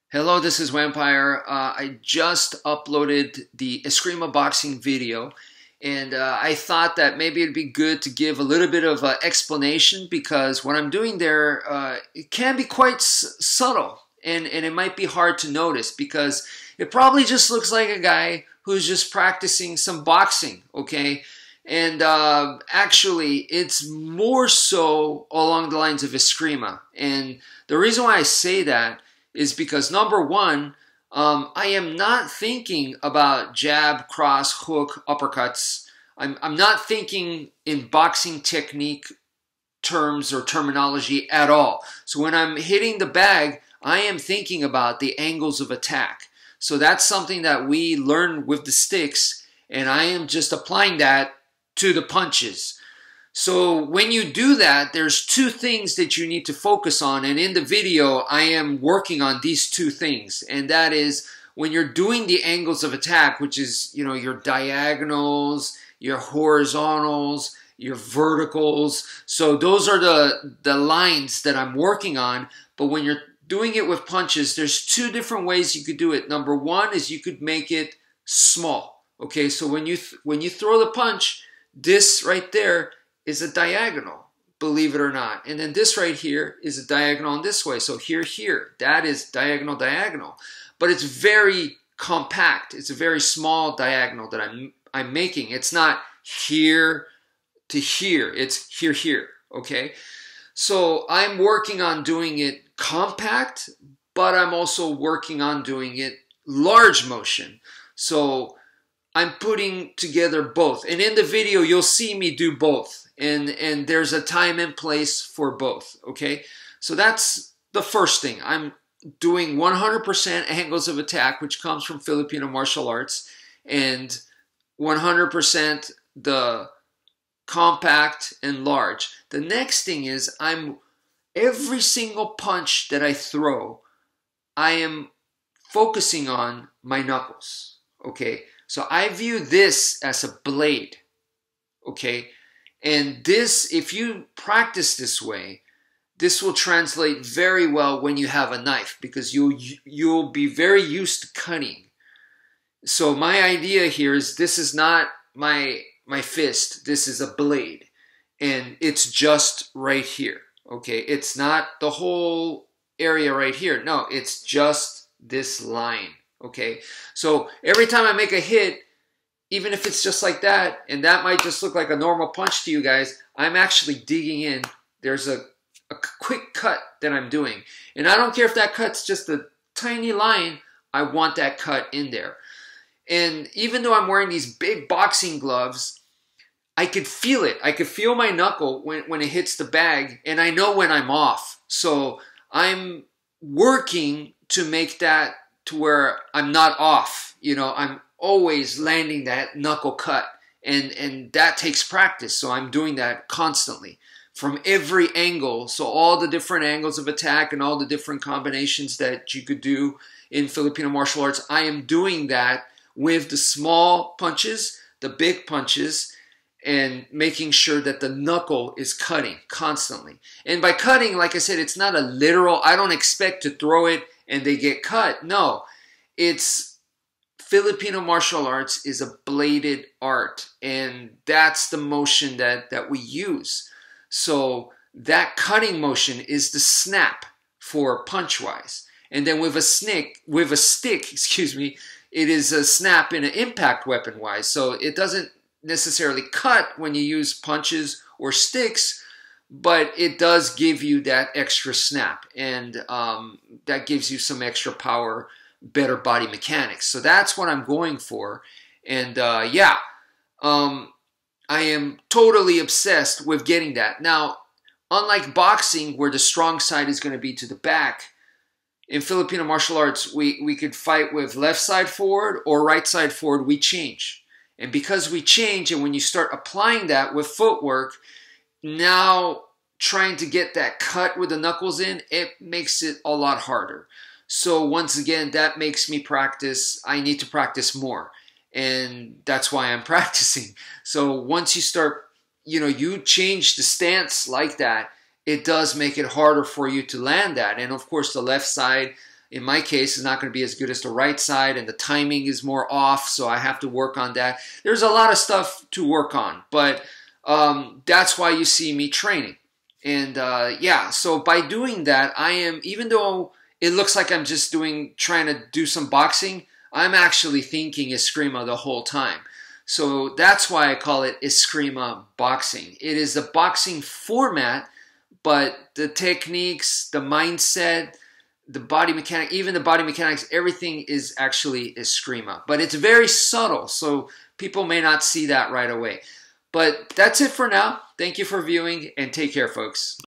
Hello, this is wmpyr. I just uploaded the Escrima Boxing video, and I thought that maybe it'd be good to give a little bit of explanation because what I'm doing there it can be quite subtle, and it might be hard to notice because it probably just looks like a guy who's just practicing some boxing, okay? And actually, it's more so along the lines of Escrima. And the reason why I say that is because number one, I am not thinking about jab, cross, hook, uppercuts. I'm not thinking in boxing technique terms or terminology at all. So when I'm hitting the bag, I am thinking about the angles of attack. So that's something that we learn with the sticks, and I am just applying that to the punches. So when you do that, there's two things that you need to focus on. And in the video, I am working on these two things. And that is when you're doing the angles of attack, which is, you know, your diagonals, your horizontals, your verticals. So those are the lines that I'm working on. But when you're doing it with punches, there's two different ways you could do it. Number one is you could make it small. Okay, so when you throw the punch, this right there is a diagonal, believe it or not. And then this right here is a diagonal in this way. So here, that is diagonal, diagonal. But it's very compact. It's a very small diagonal that I'm making. It's not here to here. It's here, okay? So I'm working on doing it compact, but I'm also working on doing it large motion. So I'm putting together both. And in the video, you'll see me do both. And there's a time and place for both, okay? So that's the first thing. I'm doing 100% angles of attack, which comes from Filipino martial arts, and 100% the compact and large. The next thing is every single punch that I throw, I am focusing on my knuckles, okay? So I view this as a blade, okay? And this, if you practice this way, this will translate very well when you have a knife because you'll be very used to cutting. So my idea here is this is not my fist. This is a blade. And it's just right here, okay? It's not the whole area right here. No, it's just this line, okay? So every time I make a hit, even if it's just like that, and that might just look like a normal punch to you guys, I'm actually digging in. There's a quick cut that I'm doing. And I don't care if that cut's just a tiny line, I want that cut in there. And even though I'm wearing these big boxing gloves, I could feel it. I could feel my knuckle when it hits the bag, and I know when I'm off. So I'm working to make that to where I'm not off. You know, I'm always landing that knuckle cut, and that takes practice. So I'm doing that constantly from every angle. So all the different angles of attack and all the different combinations that you could do in Filipino martial arts, I am doing that with the small punches, the big punches, and making sure that the knuckle is cutting constantly. And by cutting, like I said, it's not a literal, I don't expect to throw it and they get cut. No, it's Filipino martial arts is a bladed art, and that's the motion that we use. So that cutting motion is the snap for punch-wise. And then with a stick, excuse me, it is a snap in an impact weapon-wise. So it doesn't necessarily cut when you use punches or sticks, but it does give you that extra snap, and that gives you some extra power, better body mechanics. So that's what I'm going for. And yeah, I am totally obsessed with getting that. Now, unlike boxing where the strong side is going to be to the back, in Filipino martial arts, we could fight with left side forward or right side forward. We change. And because we change, and when you start applying that with footwork, now trying to get that cut with the knuckles in, it makes it a lot harder. So once again, that makes me practice. I need to practice more. And that's why I'm practicing. So once you start, you know, you change the stance like that, it does make it harder for you to land that. And of course, the left side, in my case, is not going to be as good as the right side, and the timing is more off, so I have to work on that. There's a lot of stuff to work on, but that's why you see me training. And yeah, so by doing that, I am, even though it looks like I'm just trying to do some boxing, I'm actually thinking Escrima the whole time. So that's why I call it Escrima Boxing. It is the boxing format, but the techniques, the mindset, the body mechanic, even the body mechanics, everything is actually Escrima. But it's very subtle, so people may not see that right away. But that's it for now. Thank you for viewing, and take care, folks.